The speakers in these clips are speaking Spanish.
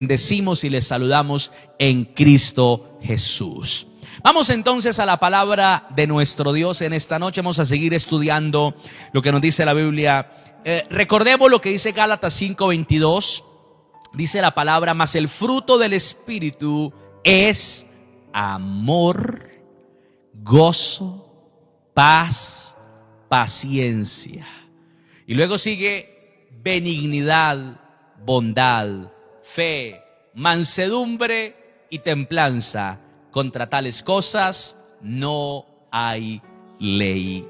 Decimos y les saludamos en Cristo Jesús. Vamos entonces a la palabra de nuestro Dios en esta noche. Vamos a seguir estudiando lo que nos dice la Biblia. Recordemos lo que dice Gálatas 5:22. Dice la palabra: mas el fruto del Espíritu es amor, gozo, paz, paciencia. Y luego sigue benignidad, bondad, fe, mansedumbre y templanza. Contra tales cosas no hay ley.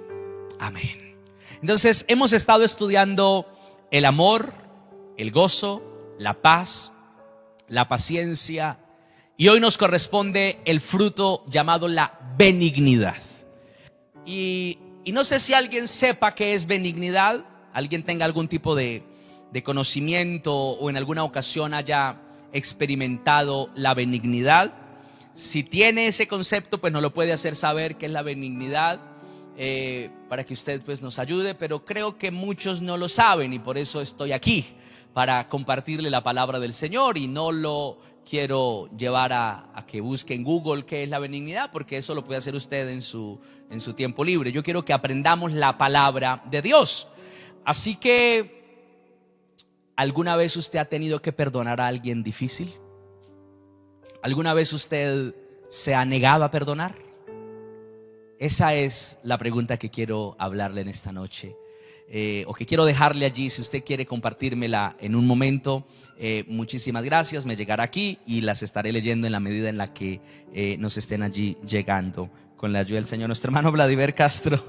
Amén. Entonces hemos estado estudiando el amor, el gozo, la paz, la paciencia, y hoy nos corresponde el fruto llamado la benignidad. Y no sé si alguien sepa qué es benignidad, alguien tenga algún tipo de conocimiento o en alguna ocasión haya experimentado la benignidad. Si tiene ese concepto, pues nos lo puede hacer saber qué es la benignidad, para que usted pues nos ayude, pero creo que muchos no lo saben y por eso estoy aquí, para compartirle la palabra del Señor, y no lo quiero llevar a que busque en Google qué es la benignidad, porque eso lo puede hacer usted en su tiempo libre. Yo quiero que aprendamos la palabra de Dios. Así que, ¿alguna vez usted ha tenido que perdonar a alguien difícil? ¿Alguna vez usted se ha negado a perdonar? Esa es la pregunta que quiero hablarle en esta noche, o que quiero dejarle allí. Si usted quiere compartírmela en un momento, muchísimas gracias, me llegará aquí y las estaré leyendo en la medida en la que nos estén allí llegando, con la ayuda del Señor. Nuestro hermano Vladiver Castro.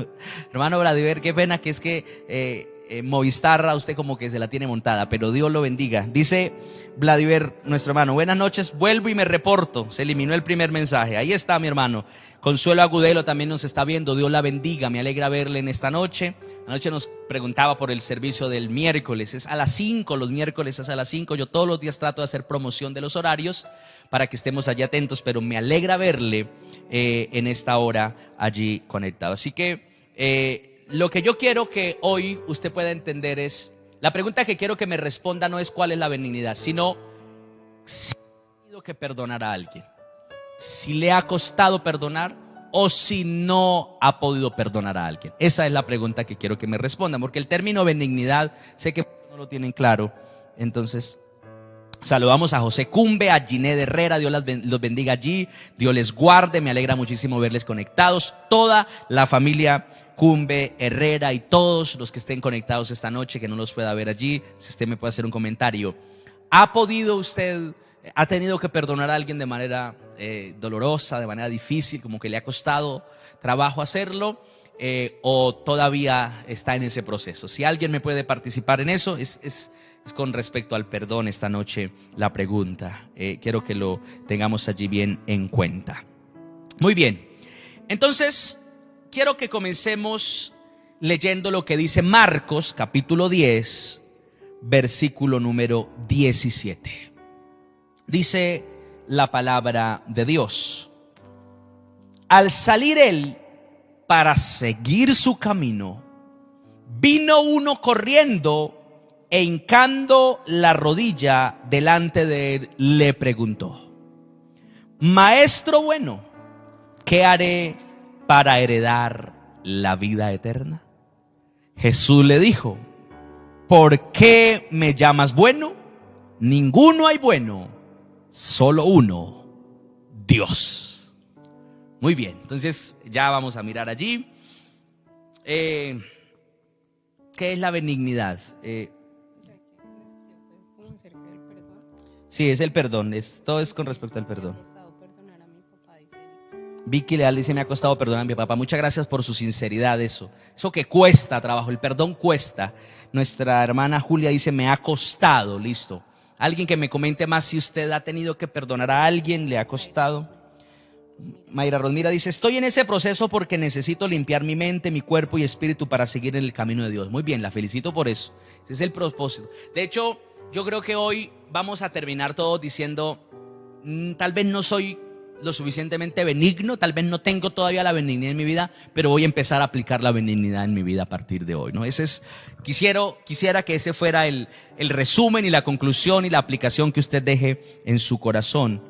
Hermano Vladiver, qué pena que es que Movistar a usted como que se la tiene montada, pero Dios lo bendiga. Dice Vladiver, nuestro hermano: buenas noches, vuelvo y me reporto. Se eliminó el primer mensaje. Ahí está mi hermano. Consuelo Agudelo también nos está viendo. Dios la bendiga, me alegra verle en esta noche. Anoche nos preguntaba por el servicio del miércoles. Es a las 5, los miércoles es a las 5. Yo todos los días trato de hacer promoción de los horarios para que estemos allí atentos, pero me alegra verle en esta hora allí conectado. Así que lo que yo quiero que hoy usted pueda entender es, la pregunta que quiero que me responda no es cuál es la benignidad, sino si ha tenido que perdonar a alguien, si le ha costado perdonar o si no ha podido perdonar a alguien. Esa es la pregunta que quiero que me respondan, porque el término benignidad sé que no lo tienen claro. Entonces saludamos a José Cumbe, a Ginette Herrera. Dios los bendiga allí, Dios les guarde. Me alegra muchísimo verles conectados, toda la familia Cumbe, Herrera y todos los que estén conectados esta noche, que no los pueda ver allí. Si usted me puede hacer un comentario. ¿Ha tenido que perdonar a alguien de manera dolorosa, de manera difícil, como que le ha costado trabajo hacerlo, o todavía está en ese proceso? Si alguien me puede participar en eso, es con respecto al perdón esta noche la pregunta. Quiero que lo tengamos allí bien en cuenta. Muy bien, entonces quiero que comencemos leyendo lo que dice Marcos capítulo 10, versículo número 17. Dice la palabra de Dios: al salir él para seguir su camino, vino uno corriendo e hincando la rodilla delante de él, le preguntó: Maestro bueno, ¿qué haré para heredar la vida eterna? Jesús le dijo: ¿por qué me llamas bueno? Ninguno hay bueno, solo uno, Dios. Muy bien, entonces ya vamos a mirar allí. ¿Qué es la benignidad? Sí, es el perdón, todo es con respecto al perdón. Vicky Leal dice: me ha costado perdonar a mi papá. Muchas gracias por su sinceridad. Eso que cuesta trabajo, el perdón cuesta. Nuestra hermana Julia dice: me ha costado. Listo. Alguien que me comente más si usted ha tenido que perdonar a alguien, le ha costado. Mayra Rosmira dice: estoy en ese proceso porque necesito limpiar mi mente, mi cuerpo y espíritu para seguir en el camino de Dios. Muy bien, la felicito por eso. Ese es el propósito. De hecho, yo creo que hoy vamos a terminar todos diciendo: tal vez no soy lo suficientemente benigno, tal vez no tengo todavía la benignidad en mi vida, pero voy a empezar a aplicar la benignidad en mi vida a partir de hoy, ¿no? Quisiera que ese fuera el resumen y la conclusión y la aplicación que usted deje en su corazón.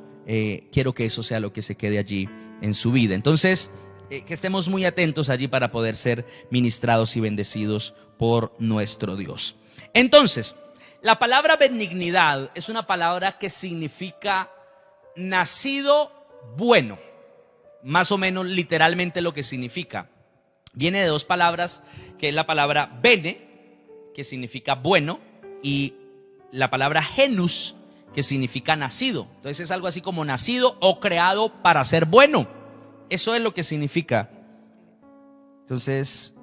Quiero que eso sea lo que se quede allí en su vida. Entonces, que estemos muy atentos allí para poder ser ministrados y bendecidos por nuestro Dios. Entonces, la palabra benignidad es una palabra que significa nacido bueno, más o menos literalmente lo que significa. Viene de dos palabras, que es la palabra bene, que significa bueno, y la palabra genus, que significa nacido. Entonces es algo así como nacido o creado para ser bueno. Eso es lo que significa. Entonces,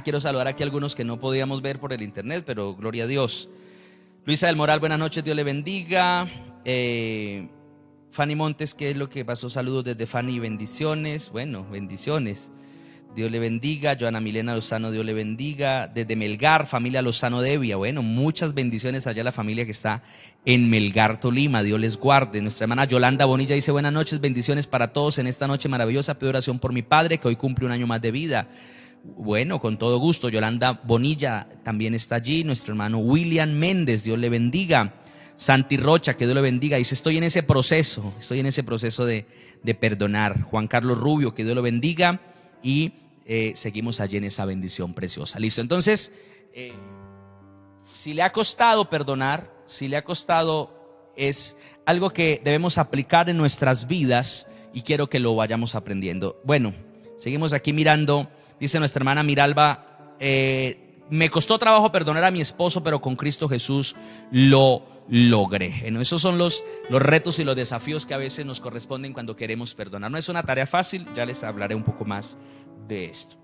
quiero saludar aquí a algunos que no podíamos ver por el internet, pero gloria a Dios. Luisa del Moral, buenas noches, Dios le bendiga. Fanny Montes, ¿qué es lo que pasó? Saludos desde Fanny, bendiciones. Bueno, bendiciones. Dios le bendiga. Joana Milena Lozano, Dios le bendiga. Desde Melgar, familia Lozano Devia. Bueno, muchas bendiciones allá a la familia que está en Melgar, Tolima. Dios les guarde. Nuestra hermana Yolanda Bonilla dice: buenas noches, bendiciones para todos en esta noche maravillosa. Pido oración por mi padre, que hoy cumple un año más de vida. Bueno, con todo gusto. Yolanda Bonilla también está allí. Nuestro hermano William Méndez, Dios le bendiga. Santi Rocha, que Dios le bendiga. Dice: estoy en ese proceso de perdonar. Juan Carlos Rubio, que Dios lo bendiga. Y seguimos allí en esa bendición preciosa. Listo. Entonces, si le ha costado perdonar, si le ha costado, es algo que debemos aplicar en nuestras vidas y quiero que lo vayamos aprendiendo. Bueno, seguimos aquí mirando. Dice nuestra hermana Miralba: me costó trabajo perdonar a mi esposo, pero con Cristo Jesús lo logré. Bueno, esos son los retos y los desafíos que a veces nos corresponden cuando queremos perdonar. No es una tarea fácil, ya les hablaré un poco más de esto.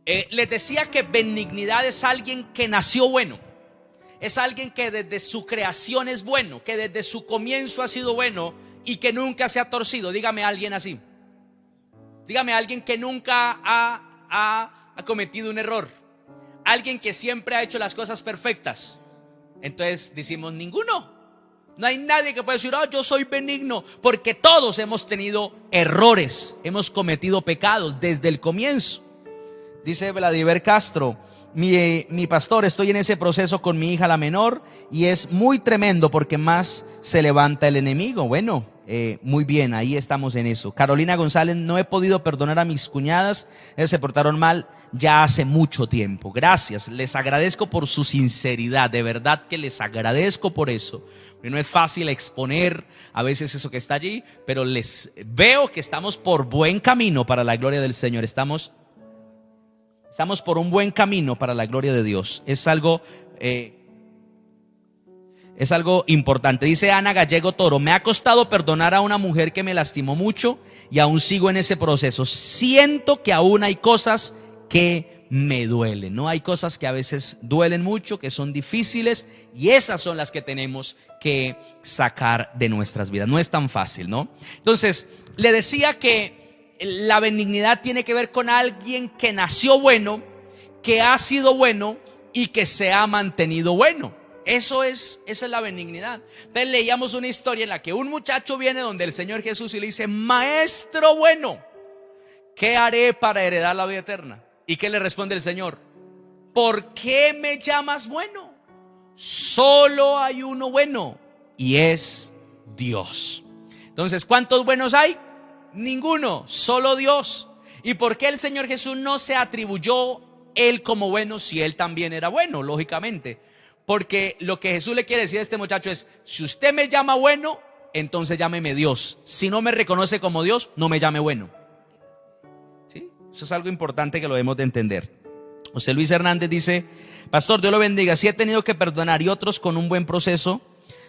Les decía que benignidad es alguien que nació bueno. Es alguien que desde su creación es bueno, que desde su comienzo ha sido bueno y que nunca se ha torcido. Dígame a alguien así. Dígame a alguien que nunca ha cometido un error. Alguien que siempre ha hecho las cosas perfectas. Entonces decimos: ninguno. No hay nadie que pueda decir: yo soy benigno, porque todos hemos tenido errores, hemos cometido pecados desde el comienzo. Dice Vladimir Castro: mi pastor, estoy en ese proceso con mi hija la menor y es muy tremendo porque más se levanta el enemigo. Bueno, muy bien, ahí estamos en eso. Carolina González: no he podido perdonar a mis cuñadas, ellas se portaron mal ya hace mucho tiempo. Gracias, les agradezco por su sinceridad, de verdad que les agradezco por eso. No es fácil exponer a veces eso que está allí, pero les veo que estamos por buen camino para la gloria del Señor. Estamos por un buen camino para la gloria de Dios. Es algo importante. Dice Ana Gallego Toro: me ha costado perdonar a una mujer que me lastimó mucho y aún sigo en ese proceso. Siento que aún hay cosas que me duelen, ¿no? Hay cosas que a veces duelen mucho, que son difíciles, y esas son las que tenemos que sacar de nuestras vidas. No es tan fácil, ¿no? Entonces, le decía que la benignidad tiene que ver con alguien que nació bueno, que ha sido bueno y que se ha mantenido bueno. Esa es la benignidad. Entonces leíamos una historia en la que un muchacho viene donde el Señor Jesús y le dice: maestro bueno, ¿qué haré para heredar la vida eterna? ¿Y qué le responde el Señor? ¿Por qué me llamas bueno? Solo hay uno bueno y es Dios. Entonces, ¿cuántos buenos hay? Ninguno, solo Dios. ¿Y por qué el Señor Jesús no se atribuyó Él como bueno si Él también era bueno? Lógicamente, porque lo que Jesús le quiere decir a este muchacho es: si usted me llama bueno, entonces llámeme Dios. Si no me reconoce como Dios, no me llame bueno. ¿Sí? Eso es algo importante que lo debemos de entender. José Luis Hernández dice: pastor, Dios lo bendiga, si he tenido que perdonar y otros con un buen proceso,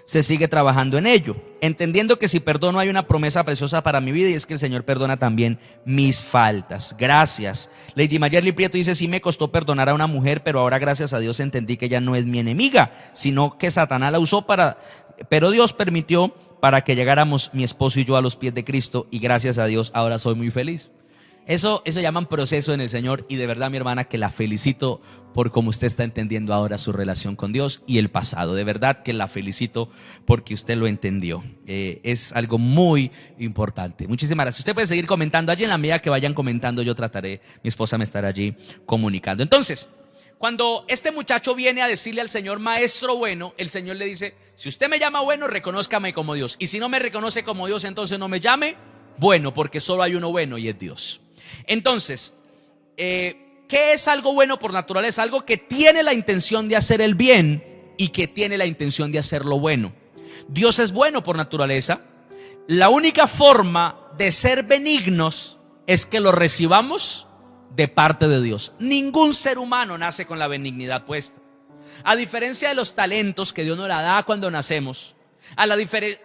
se sigue trabajando en ello, entendiendo que si perdono hay una promesa preciosa para mi vida, y es que el Señor perdona también mis faltas. Gracias. Lady Mayerly Prieto dice: sí me costó perdonar a una mujer, pero ahora gracias a Dios entendí que ella no es mi enemiga, sino que Satanás la usó pero Dios permitió para que llegáramos mi esposo y yo a los pies de Cristo, y gracias a Dios ahora soy muy feliz. Eso llaman proceso en el Señor, y de verdad, mi hermana, que la felicito por cómo usted está entendiendo ahora su relación con Dios y el pasado. De verdad que la felicito porque usted lo entendió. Es algo muy importante. Muchísimas gracias. Usted puede seguir comentando allí. En la medida que vayan comentando, yo trataré, mi esposa me estará allí comunicando. Entonces, cuando este muchacho viene a decirle al Señor, maestro bueno, el Señor le dice: si usted me llama bueno, reconózcame como Dios. Y si no me reconoce como Dios, entonces no me llame bueno, porque solo hay uno bueno y es Dios. Entonces, ¿qué es algo bueno por naturaleza? Algo que tiene la intención de hacer el bien y que tiene la intención de hacer lo bueno. Dios es bueno por naturaleza. La única forma de ser benignos es que lo recibamos de parte de Dios. Ningún ser humano nace con la benignidad puesta. A diferencia de los talentos que Dios nos la da cuando nacemos, a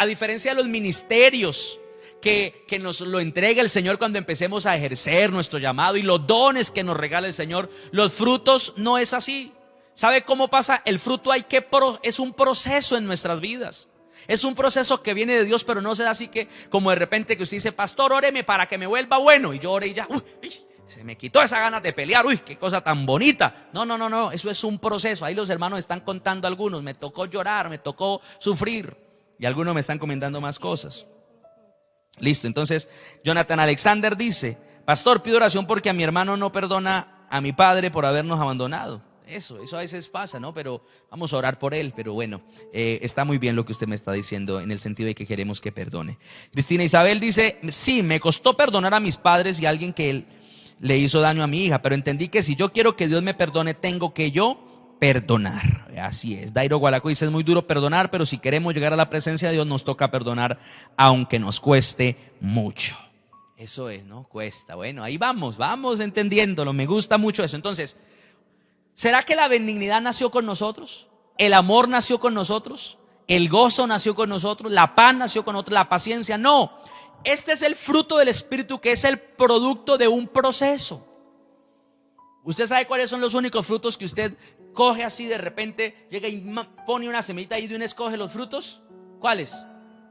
diferencia de los ministerios que nos lo entrega el Señor cuando empecemos a ejercer nuestro llamado, y los dones que nos regala el Señor, los frutos no es así. ¿Sabe cómo pasa? El fruto es un proceso en nuestras vidas. Es un proceso que viene de Dios, pero no se da así que como de repente que usted dice: pastor, óreme para que me vuelva bueno, y yo ore y ya, se me quitó esa ganas de pelear, qué cosa tan bonita. No, eso es un proceso. Ahí los hermanos están contando algunos: me tocó llorar, me tocó sufrir, y algunos me están comentando más cosas. Listo, entonces Jonathan Alexander dice: pastor, pido oración porque a mi hermano no perdona a mi padre por habernos abandonado. Eso a veces pasa, ¿no? Pero vamos a orar por él. Pero bueno, está muy bien lo que usted me está diciendo, en el sentido de que queremos que perdone. Cristina Isabel dice: sí, me costó perdonar a mis padres y a alguien que le hizo daño a mi hija, pero entendí que si yo quiero que Dios me perdone, tengo que yo perdonar. Así es. Dairo Gualaco dice: es muy duro perdonar, pero si queremos llegar a la presencia de Dios, nos toca perdonar aunque nos cueste mucho. Eso es, ¿no? Cuesta. Bueno, ahí vamos entendiéndolo. Me gusta mucho eso. Entonces, ¿será que la benignidad nació con nosotros? ¿El amor nació con nosotros? ¿El gozo nació con nosotros? ¿La paz nació con nosotros? ¿La paciencia? No. Este es el fruto del Espíritu, que es el producto de un proceso. ¿Usted sabe cuáles son los únicos frutos que usted coge así de repente? Llega y pone una semillita y de una escoge los frutos. ¿Cuáles?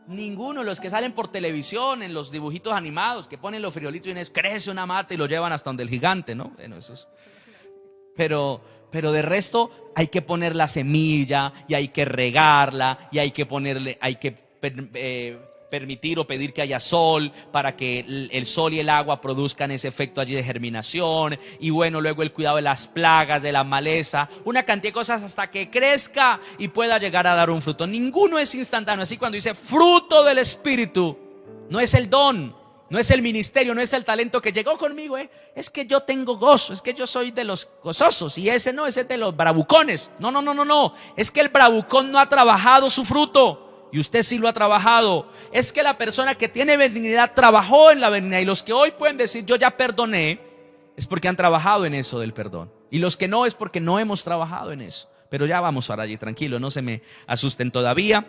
Ninguno. Los que salen por televisión, en los dibujitos animados, que ponen los frijolitos y una crece una mata y lo llevan hasta donde el gigante, ¿no? Bueno, eso es. Pero de resto hay que poner la semilla y hay que regarla y hay que permitir o pedir que haya sol para que el sol y el agua produzcan ese efecto allí de germinación, y bueno, luego el cuidado de las plagas, de la maleza, una cantidad de cosas hasta que crezca y pueda llegar a dar un fruto. Ninguno es instantáneo. Así, cuando dice fruto del Espíritu, no es el don, no es el ministerio, no es el talento que llegó conmigo, es que yo tengo gozo, es que yo soy de los gozosos, y ese es de los bravucones. No, es que el bravucón no ha trabajado su fruto y usted sí lo ha trabajado. Es que la persona que tiene benignidad trabajó en la benignidad, y los que hoy pueden decir yo ya perdoné es porque han trabajado en eso del perdón, y los que no es porque no hemos trabajado en eso. Pero ya vamos para allí, tranquilo, no se me asusten todavía.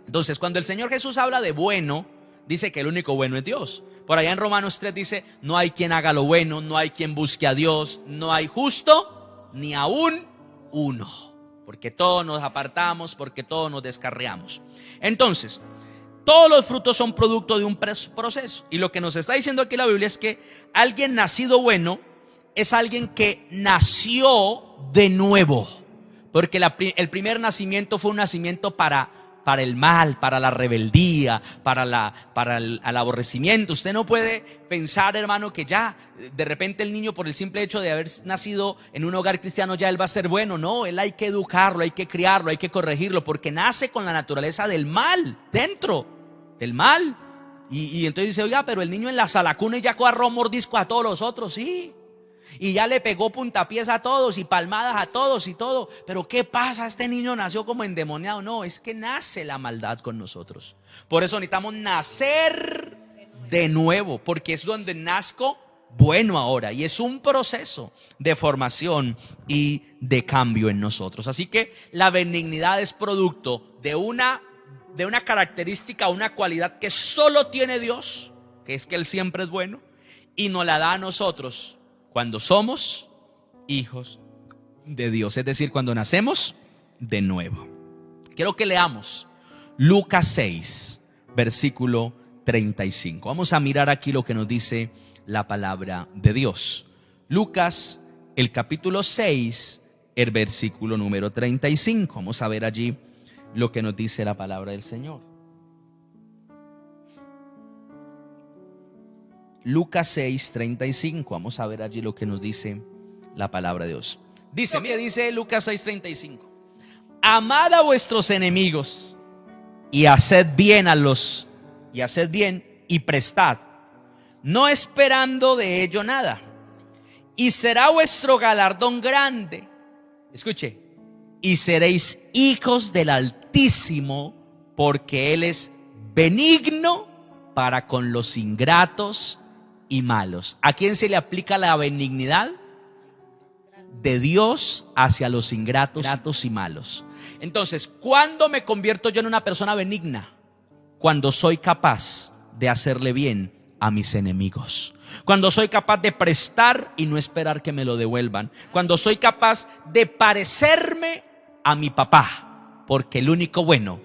Entonces, cuando el Señor Jesús habla de bueno, dice que el único bueno es Dios. Por allá en Romanos 3 dice: no hay quien haga lo bueno, no hay quien busque a Dios, no hay justo ni aún uno, porque todos nos apartamos, porque todos nos descarriamos. Entonces, todos los frutos son producto de un proceso, y lo que nos está diciendo aquí la Biblia es que alguien nacido bueno es alguien que nació de nuevo, porque el primer nacimiento fue un nacimiento para el mal, para la rebeldía, para el aborrecimiento. Usted no puede pensar, hermano, que ya de repente el niño, por el simple hecho de haber nacido en un hogar cristiano, ya él va a ser bueno. No, él hay que educarlo, hay que criarlo, hay que corregirlo, porque nace con la naturaleza del mal, dentro del mal. Y entonces dice: oiga, pero el niño en la salacuna y ya agarró mordisco a todos los otros. Sí, y ya le pegó puntapiés a todos y palmadas a todos y todo. Pero ¿qué pasa? Este niño nació como endemoniado. No, es que nace la maldad con nosotros. Por eso necesitamos nacer de nuevo, porque es donde nazco bueno ahora, y es un proceso de formación y de cambio en nosotros. Así que la benignidad es producto de una característica, una cualidad que solo tiene Dios, que es que Él siempre es bueno, y nos la da a nosotros cuando somos hijos de Dios, es decir, cuando nacemos de nuevo. Quiero que leamos Lucas 6, versículo 35. Vamos a mirar aquí lo que nos dice la palabra de Dios. Lucas, el capítulo 6, el versículo número 35. Vamos a ver allí lo que nos dice la palabra del Señor. Lucas 6, 35. Vamos a ver allí lo que nos dice la palabra de Dios. Dice Lucas 6, 35. Amad a vuestros enemigos y haced bien y prestad, no esperando de ello nada. Y será vuestro galardón grande. Escuche. Y seréis hijos del Altísimo, porque Él es benigno para con los ingratos y malos. ¿A quién se le aplica la benignidad? De Dios hacia los ingratos y malos. Entonces, ¿cuándo me convierto yo en una persona benigna? Cuando soy capaz de hacerle bien a mis enemigos. Cuando soy capaz de prestar y no esperar que me lo devuelvan. Cuando soy capaz de parecerme a mi papá, porque el único bueno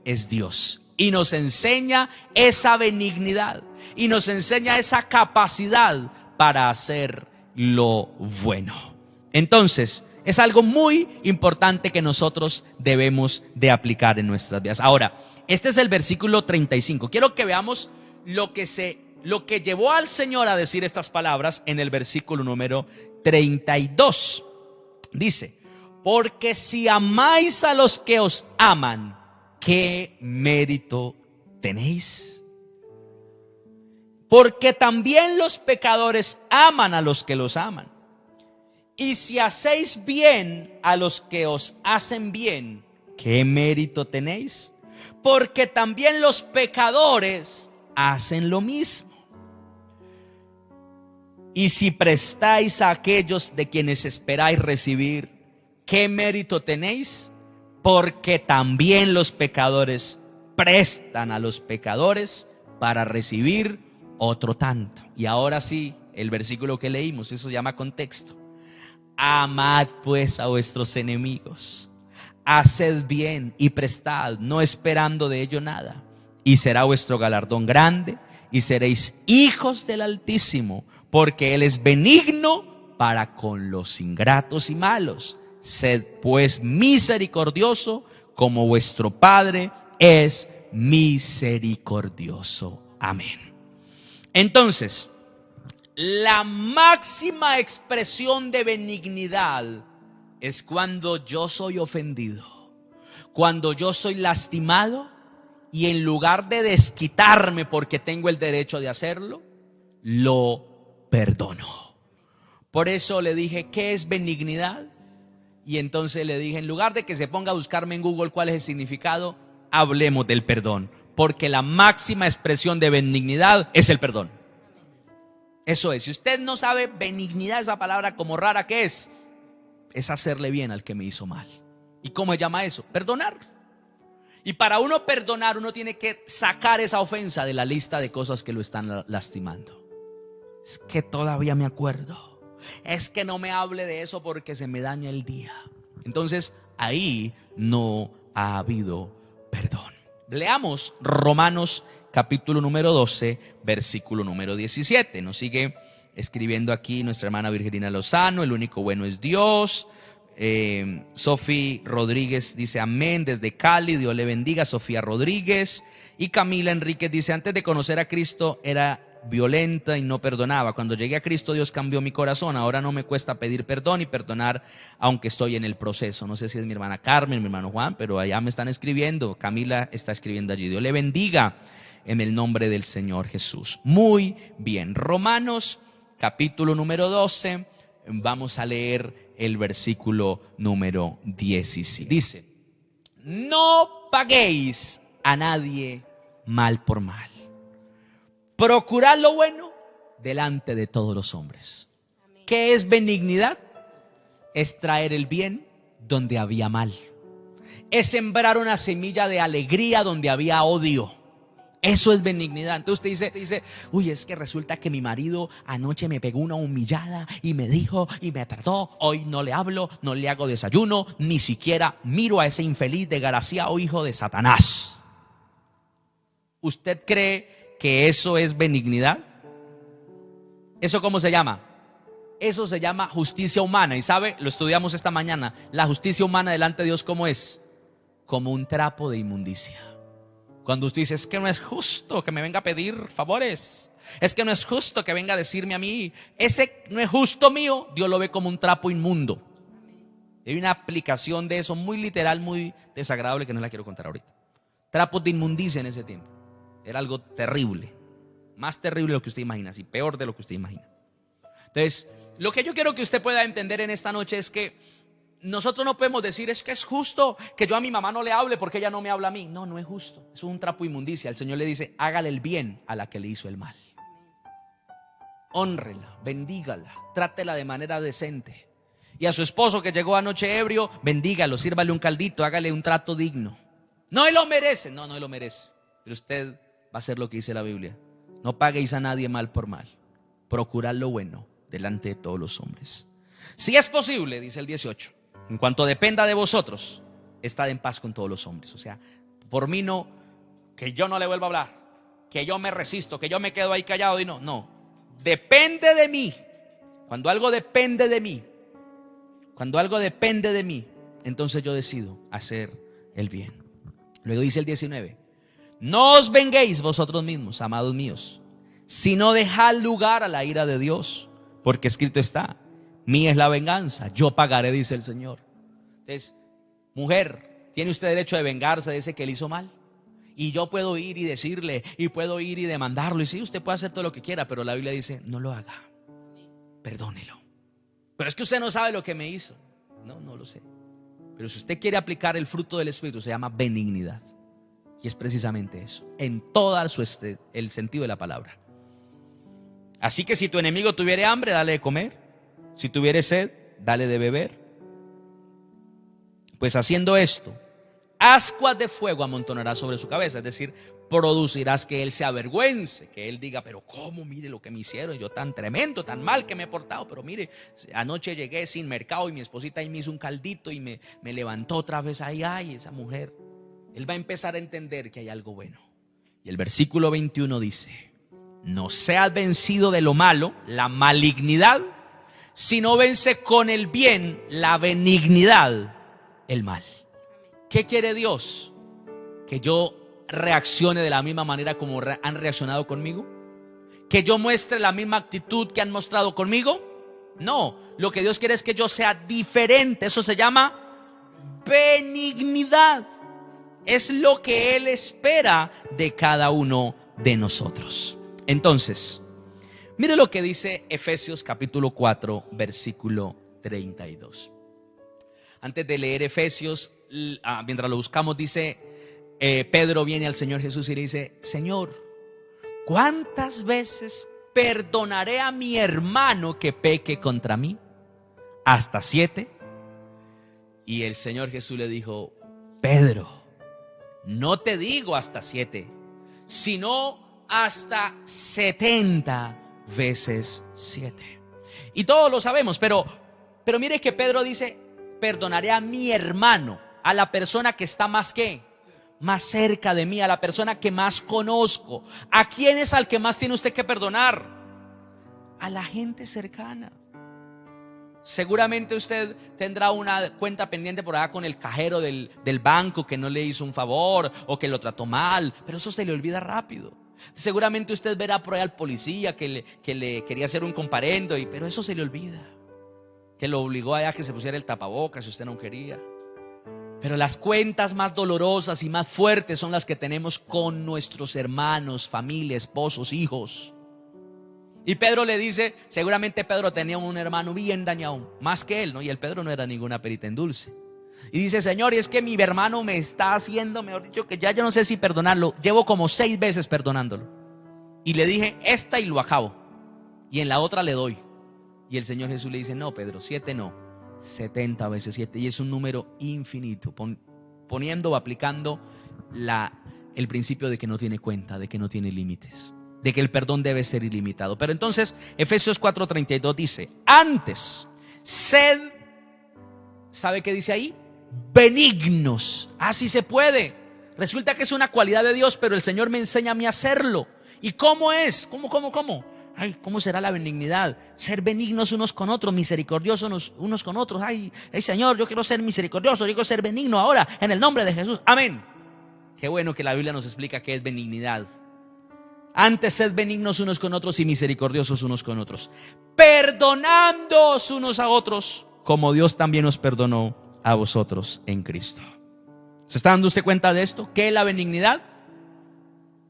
es Dios. Y nos enseña esa benignidad y nos enseña esa capacidad para hacer lo bueno. Entonces, es algo muy importante que nosotros debemos de aplicar en nuestras vidas. Ahora, este es el versículo 35. Quiero que veamos lo que llevó al Señor a decir estas palabras en el versículo número 32. Dice: porque si amáis a los que os aman, ¿qué mérito tenéis? Porque también los pecadores aman a los que los aman. Y si hacéis bien a los que os hacen bien, ¿qué mérito tenéis? Porque también los pecadores hacen lo mismo. Y si prestáis a aquellos de quienes esperáis recibir, ¿qué mérito tenéis? Porque también los pecadores prestan a los pecadores para recibir otro tanto. Y ahora sí, el versículo que leímos, eso se llama contexto. Amad pues a vuestros enemigos, haced bien y prestad, no esperando de ello nada, y será vuestro galardón grande, y seréis hijos del Altísimo, porque Él es benigno para con los ingratos y malos. Sed pues misericordioso, como vuestro Padre es misericordioso. Amén. Entonces, la máxima expresión de benignidad es cuando yo soy ofendido, cuando yo soy lastimado y en lugar de desquitarme porque tengo el derecho de hacerlo, lo perdono. Por eso le dije, ¿qué es benignidad? Y entonces le dije, en lugar de que se ponga a buscarme en Google cuál es el significado, hablemos del perdón, porque la máxima expresión de benignidad es el perdón. Eso es, si usted no sabe benignidad, esa palabra como rara que es hacerle bien al que me hizo mal. ¿Y cómo se llama eso? Perdonar. Y para uno perdonar, uno tiene que sacar esa ofensa de la lista de cosas que lo están lastimando. Es que todavía me acuerdo. Es que no me hable de eso porque se me daña el día. Entonces, ahí no ha habido perdón. Leamos Romanos capítulo número 12, versículo número 17. Nos sigue escribiendo aquí nuestra hermana Virgilina Lozano: el único bueno es Dios. Sofía Rodríguez dice amén desde Cali, Dios le bendiga. Sofía Rodríguez. Y Camila Enríquez dice: antes de conocer a Cristo era violenta y no perdonaba. Cuando llegué a Cristo, Dios cambió mi corazón. Ahora no me cuesta pedir perdón y perdonar, aunque estoy en el proceso. No sé si es mi hermana Carmen, mi hermano Juan, pero allá me están escribiendo. Camila está escribiendo allí. Dios le bendiga en el nombre del Señor Jesús. Muy bien. Romanos capítulo número 12. Vamos a leer el versículo número 17. Dice: no paguéis a nadie mal por mal. Procurad lo bueno delante de todos los hombres. Amén. ¿Qué es benignidad? Es traer el bien donde había mal. Es sembrar una semilla de alegría donde había odio. Eso es benignidad. Entonces usted dice, uy, es que resulta que mi marido anoche me pegó una humillada y me dijo y me trató. Hoy no le hablo, no le hago desayuno, ni siquiera miro a ese infeliz desgraciado hijo de Satanás. ¿Usted cree que eso es benignidad? ¿Eso cómo se llama? Eso se llama justicia humana. Y sabe, lo estudiamos esta mañana. La justicia humana delante de Dios, ¿cómo es? Como un trapo de inmundicia. Cuando usted dice, es que no es justo que me venga a pedir favores, es que no es justo que venga a decirme a mí, ese no es justo mío, Dios lo ve como un trapo inmundo. Hay una aplicación de eso muy literal, muy desagradable, que no la quiero contar ahorita. Trapos de inmundicia en ese tiempo. Era algo terrible. Más terrible de lo que usted imagina, y peor de lo que usted imagina. Entonces, lo que yo quiero que usted pueda entender en esta noche es que nosotros no podemos decir, es que es justo que yo a mi mamá no le hable porque ella no me habla a mí. No, no es justo. Eso es un trapo de inmundicia. El Señor le dice, hágale el bien a la que le hizo el mal. Hónrela, bendígala, trátela de manera decente. Y a su esposo que llegó anoche ebrio, bendígalo, sírvale un caldito, hágale un trato digno. No él lo merece, no él lo merece. Pero usted va a hacer lo que dice la Biblia. No paguéis a nadie mal por mal. Procurad lo bueno delante de todos los hombres. Si es posible, dice el 18, en cuanto dependa de vosotros, estad en paz con todos los hombres. O sea, por mí no, que yo no le vuelvo a hablar, que yo me resisto, que yo me quedo ahí callado y no. Depende de mí. Cuando algo depende de mí, entonces yo decido hacer el bien. Luego dice el 19, no os venguéis vosotros mismos, amados míos, sino dejad lugar a la ira de Dios, porque escrito está, mía es la venganza, yo pagaré, dice el Señor. Entonces, mujer, ¿tiene usted derecho de vengarse de ese que le hizo mal? Y yo puedo ir y decirle, y puedo ir y demandarlo, y sí, usted puede hacer todo lo que quiera, pero la Biblia dice, no lo haga, perdónelo. Pero es que usted no sabe lo que me hizo. No lo sé. Pero si usted quiere aplicar el fruto del Espíritu, se llama benignidad. Y es precisamente eso, en todo el sentido de la palabra. Así que si tu enemigo tuviere hambre, dale de comer. Si tuviere sed, dale de beber. Pues haciendo esto, ascuas de fuego amontonarás sobre su cabeza. Es decir, producirás que él se avergüence, que él diga, pero cómo, mire lo que me hicieron, yo tan tremendo, tan mal que me he portado, pero mire, anoche llegué sin mercado y mi esposita ahí me hizo un caldito y me levantó otra vez ahí, ay, esa mujer. Él va a empezar a entender que hay algo bueno. Y el versículo 21 dice, no seas vencido de lo malo, la malignidad, sino vence con el bien, la benignidad, el mal. ¿Qué quiere Dios? Que yo reaccione de la misma manera como han reaccionado conmigo, que yo muestre la misma actitud que han mostrado conmigo. No, lo que Dios quiere es que yo sea diferente. Eso se llama benignidad. Es lo que Él espera de cada uno de nosotros. Entonces, mire lo que dice Efesios capítulo 4 versículo 32. Antes de leer Efesios, mientras lo buscamos, dice, Pedro viene al Señor Jesús y le dice, Señor, ¿cuántas veces perdonaré a mi hermano que peque contra mí? ¿Hasta 7? Y el Señor Jesús le dijo, Pedro, no te digo hasta 7, sino hasta 70 veces 7. Y todos lo sabemos, pero mire que Pedro dice, perdonaré a mi hermano, a la persona que está más cerca de mí, a la persona que más conozco. ¿A quién es al que más tiene usted que perdonar? A la gente cercana. Seguramente usted tendrá una cuenta pendiente por allá con el cajero del banco que no le hizo un favor o que lo trató mal, pero eso se le olvida rápido. Seguramente usted verá por ahí al policía que le quería hacer un comparendo, pero eso se le olvida, que lo obligó a que se pusiera el tapabocas si usted no quería. Pero las cuentas más dolorosas y más fuertes son las que tenemos con nuestros hermanos, familia, esposos, hijos. Y Pedro le dice, seguramente Pedro tenía un hermano bien dañado, más que él, ¿no? Y el Pedro no era ninguna perita en dulce. Y dice, Señor, y es que mi hermano me está haciendo, mejor dicho, que ya yo no sé si perdonarlo. Llevo como 6 veces perdonándolo. Y le dije, esta y lo acabo. Y en la otra le doy. Y el Señor Jesús le dice, no, Pedro, 7 no, 70 veces 7. Y es un número infinito, poniendo o aplicando el principio de que no tiene cuenta, de que no tiene límites, de que el perdón debe ser ilimitado. Pero entonces Efesios 4:32 dice, antes sed, ¿sabe qué dice ahí? Benignos. Así se puede. Resulta que es una cualidad de Dios, pero el Señor me enseña a mí a hacerlo. ¿Y cómo es? ¿Cómo? Ay, ¿cómo será la benignidad? Ser benignos unos con otros, misericordiosos unos con otros. Ay, Señor, yo quiero ser misericordioso, yo quiero ser benigno ahora, en el nombre de Jesús. Amén. Qué bueno que la Biblia nos explica qué es benignidad. Antes sed benignos unos con otros y misericordiosos unos con otros, perdonándoos unos a otros, como Dios también os perdonó a vosotros en Cristo. ¿Se está dando usted cuenta de esto? ¿Qué es la benignidad?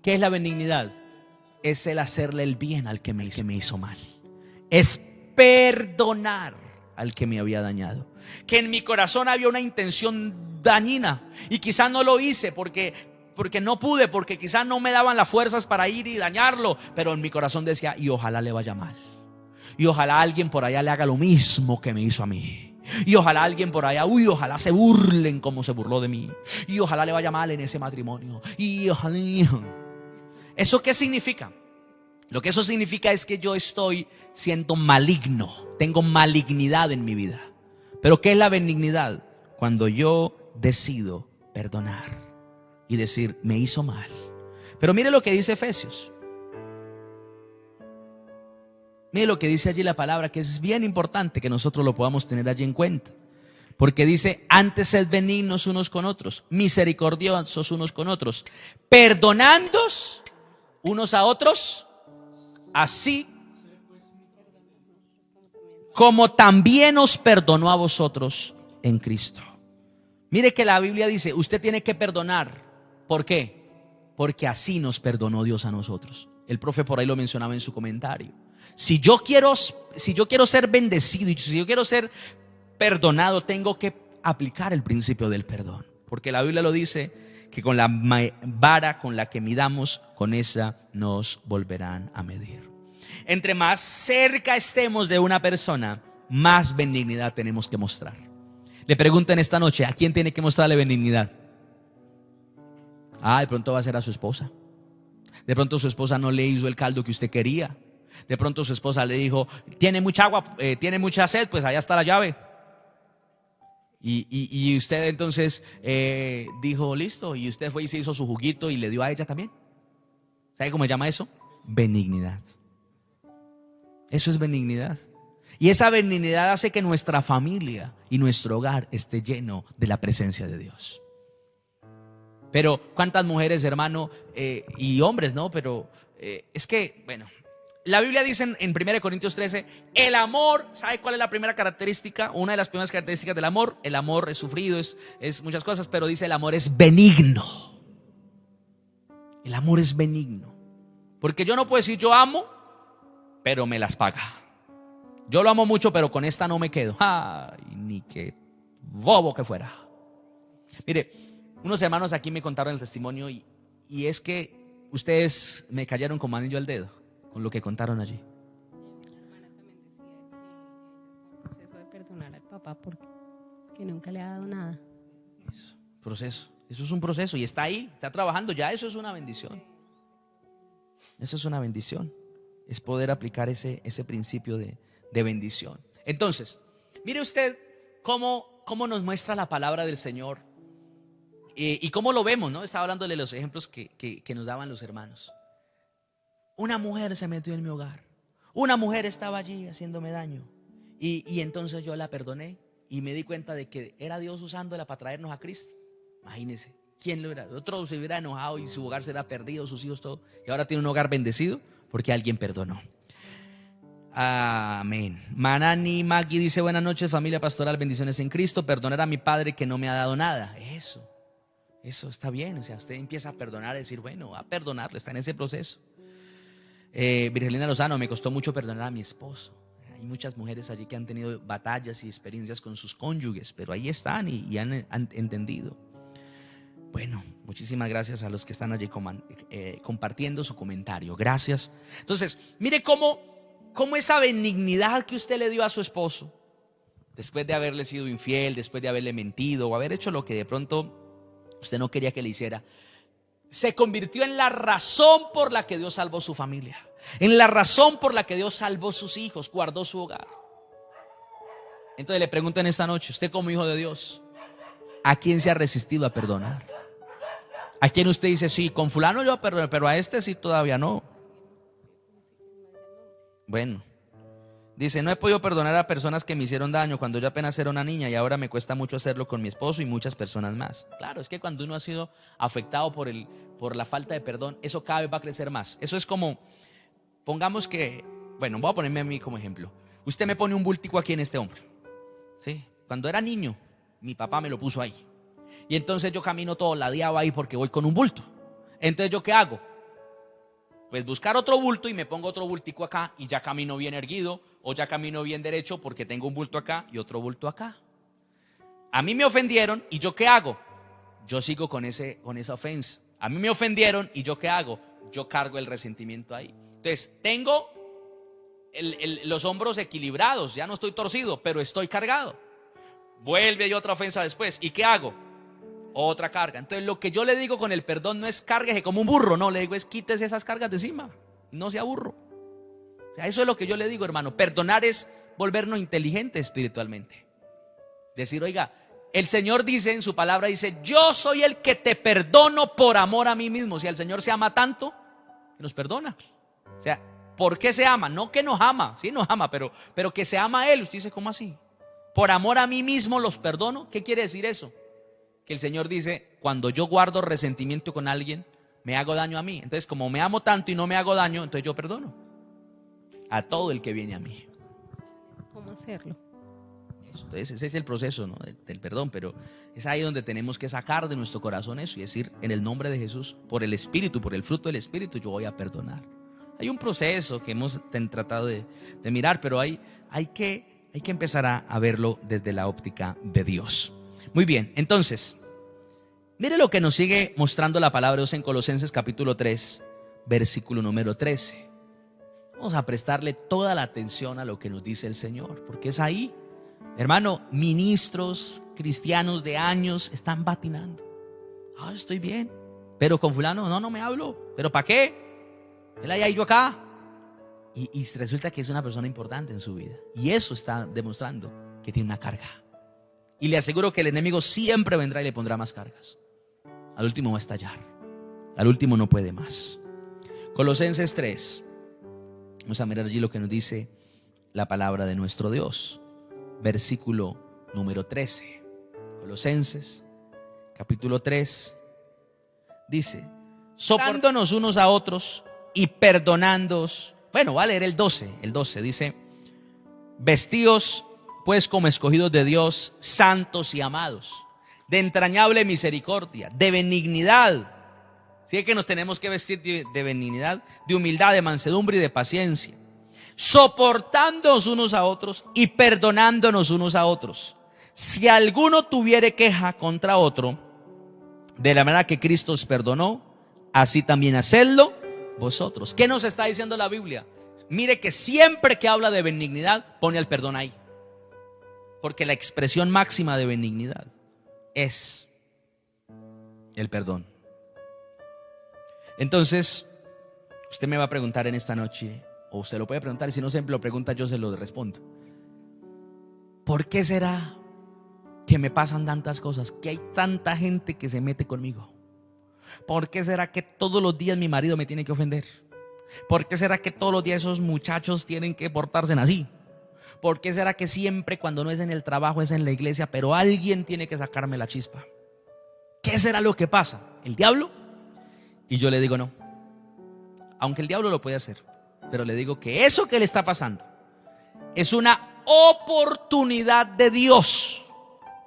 ¿Qué es la benignidad? Es el hacerle el bien al que me hizo mal. Es perdonar al que me había dañado. Que en mi corazón había una intención dañina y quizás no lo hice porque no pude, porque quizás no me daban las fuerzas para ir y dañarlo, pero en mi corazón decía, y ojalá le vaya mal. Y ojalá alguien por allá le haga lo mismo que me hizo a mí. Y ojalá alguien por allá, ojalá se burlen como se burló de mí. Y ojalá le vaya mal en ese matrimonio. Y ojalá. ¿Eso qué significa? Lo que eso significa es que yo estoy siendo maligno. Tengo malignidad en mi vida. Pero ¿qué es la benignidad? Cuando yo decido perdonar y decir, me hizo mal. Pero mire lo que dice Efesios. Mire lo que dice allí la palabra, que es bien importante que nosotros lo podamos tener allí en cuenta. Porque dice, antes sed benignos unos con otros, misericordiosos unos con otros, perdonándoos unos a otros, así como también os perdonó a vosotros en Cristo. Mire que la Biblia dice, usted tiene que perdonar. ¿Por qué? Porque así nos perdonó Dios a nosotros. El profe por ahí lo mencionaba en su comentario. Si yo quiero ser bendecido y si yo quiero ser perdonado, tengo que aplicar el principio del perdón. Porque la Biblia lo dice, que con la vara con la que midamos, con esa nos volverán a medir. Entre más cerca estemos de una persona, más benignidad tenemos que mostrar. Le pregunto en esta noche, ¿a quién tiene que mostrarle benignidad? De pronto va a ser a su esposa. De pronto su esposa no le hizo el caldo que usted quería. De pronto su esposa le dijo, tiene mucha agua, tiene mucha sed, pues allá está la llave. Y usted entonces dijo, listo, y usted fue y se hizo su juguito y le dio a ella también. ¿Sabe cómo se llama eso? Benignidad. Eso es benignidad. Y esa benignidad hace que nuestra familia y nuestro hogar esté lleno de la presencia de Dios. Pero ¿cuántas mujeres, hermano, y hombres, no? Pero es que, bueno, la Biblia dice en 1 Corintios 13, el amor, ¿sabe cuál es la primera característica? Una de las primeras características del amor. El amor es sufrido, es muchas cosas, pero dice el amor es benigno. El amor es benigno. Porque yo no puedo decir yo amo, pero me las paga. Yo lo amo mucho, pero con esta no me quedo. Ay, ni que bobo que fuera. Mire, unos hermanos aquí me contaron el testimonio y es que ustedes me cayeron como anillo al dedo con lo que contaron allí. Mi hermana también decía que el proceso de perdonar al papá porque nunca le ha dado nada. Eso es un proceso y está ahí, está trabajando, ya eso es una bendición. Eso es una bendición. Es poder aplicar ese principio de bendición. Entonces, mire usted cómo nos muestra la palabra del Señor y cómo lo vemos, ¿no? Estaba hablando de los ejemplos que nos daban los hermanos. Una mujer se metió en mi hogar. Una mujer estaba allí haciéndome daño. Y entonces yo la perdoné y me di cuenta de que era Dios usándola para traernos a Cristo. Imagínense, ¿quién lo hubiera? Otro se hubiera enojado y su hogar será perdido, sus hijos, todo. Y ahora tiene un hogar bendecido porque alguien perdonó. Amén. Manani Magui dice, buenas noches familia pastoral, bendiciones en Cristo. Perdonar a mi padre que no me ha dado nada. Eso está bien. O sea, usted empieza a perdonar, a decir, bueno, a perdonarle, está en ese proceso. Virgelina Lozano, me costó mucho perdonar a mi esposo. Hay muchas mujeres allí que han tenido batallas y experiencias con sus cónyuges, pero ahí están y han entendido. Bueno, muchísimas gracias a los que están allí compartiendo su comentario. Gracias. Entonces, mire cómo esa benignidad que usted le dio a su esposo, después de haberle sido infiel, después de haberle mentido o haber hecho lo que de pronto usted no quería que le hiciera, se convirtió en la razón por la que Dios salvó su familia, en la razón por la que Dios salvó sus hijos, guardó su hogar. Entonces le pregunto en esta noche, usted como hijo de Dios, ¿a quién se ha resistido a perdonar? ¿A quién usted dice, sí, con fulano yo perdoné, pero a este sí todavía no? Bueno, dice, no he podido perdonar a personas que me hicieron daño cuando yo apenas era una niña y ahora me cuesta mucho hacerlo con mi esposo y muchas personas más. Claro, es que cuando uno ha sido afectado por la falta de perdón, eso cada vez va a crecer más. Eso es como, pongamos que, bueno, voy a ponerme a mí como ejemplo. Usted me pone un bultico aquí en este hombro, ¿sí? Cuando era niño, mi papá me lo puso ahí. Y entonces yo camino todo ladeado ahí porque voy con un bulto. Entonces, ¿yo qué hago? Pues buscar otro bulto y me pongo otro bultico acá y ya camino bien erguido o ya camino bien derecho porque tengo un bulto acá y otro bulto acá. A mí me ofendieron y ¿yo qué hago? Yo sigo con esa ofensa. A mí me ofendieron y ¿yo qué hago? Yo cargo el resentimiento ahí. Entonces tengo los hombros equilibrados, ya no estoy torcido, pero estoy cargado. Vuelve y otra ofensa después. ¿Y qué hago? Otra carga. Entonces lo que yo le digo con el perdón no es cárguese como un burro, no, le digo es quítese esas cargas de encima, no sea burro. O sea, eso es lo que yo le digo, hermano. Perdonar es volvernos inteligentes espiritualmente. Decir, oiga, el Señor dice en su palabra, dice, yo soy el que te perdono por amor a mí mismo. Si el Señor se ama tanto, que nos perdona. O sea, ¿por qué se ama? No que nos ama, sí nos ama, pero que se ama a Él. Usted dice, ¿cómo así? Por amor a mí mismo los perdono. ¿Qué quiere decir eso? Que el Señor dice, cuando yo guardo resentimiento con alguien, me hago daño a mí. Entonces, como me amo tanto y no me hago daño, entonces yo perdono a todo el que viene a mí. ¿Cómo hacerlo? Entonces, ese es el proceso, ¿no? del perdón, pero es ahí donde tenemos que sacar de nuestro corazón eso y decir, en el nombre de Jesús, por el Espíritu, por el fruto del Espíritu, yo voy a perdonar. Hay un proceso que hemos tratado de mirar, pero hay que empezar a verlo desde la óptica de Dios. Muy bien, entonces, mire lo que nos sigue mostrando la palabra de Dios en Colosenses capítulo 3, versículo número 13. Vamos a prestarle toda la atención a lo que nos dice el Señor, porque es ahí, hermano, ministros cristianos de años están batinando. Estoy bien, pero con fulano no me hablo, pero ¿para qué? Él allá y yo acá. Y resulta que es una persona importante en su vida. Y eso está demostrando que tiene una carga. Y le aseguro que el enemigo siempre vendrá y le pondrá más cargas. Al último va a estallar. Al último no puede más. Colosenses 3. Vamos a mirar allí lo que nos dice la palabra de nuestro Dios. Versículo número 13. Colosenses capítulo 3. Dice, soportándonos unos a otros y perdonándoos. Bueno, va a leer el 12. El 12 dice, vestíos pues como escogidos de Dios, santos y amados, de entrañable misericordia, de benignidad. Sí que nos tenemos que vestir de benignidad, de humildad, de mansedumbre y de paciencia, soportándonos unos a otros y perdonándonos unos a otros. Si alguno tuviere queja contra otro, de la manera que Cristo os perdonó, así también hacedlo vosotros. ¿Qué nos está diciendo la Biblia? Mire que siempre que habla de benignidad, pone el perdón ahí. Porque la expresión máxima de benignidad es el perdón. Entonces, usted me va a preguntar en esta noche, o usted lo puede preguntar, y si no se lo pregunta, yo se lo respondo. ¿Por qué será que me pasan tantas cosas? Que hay tanta gente que se mete conmigo. ¿Por qué será que todos los días mi marido me tiene que ofender? ¿Por qué será que todos los días esos muchachos tienen que portarse así? ¿Por qué será que siempre cuando no es en el trabajo es en la iglesia, pero alguien tiene que sacarme la chispa? ¿Qué será lo que pasa? ¿El diablo? Y yo le digo no. Aunque el diablo lo puede hacer, pero le digo que eso que le está pasando es una oportunidad de Dios.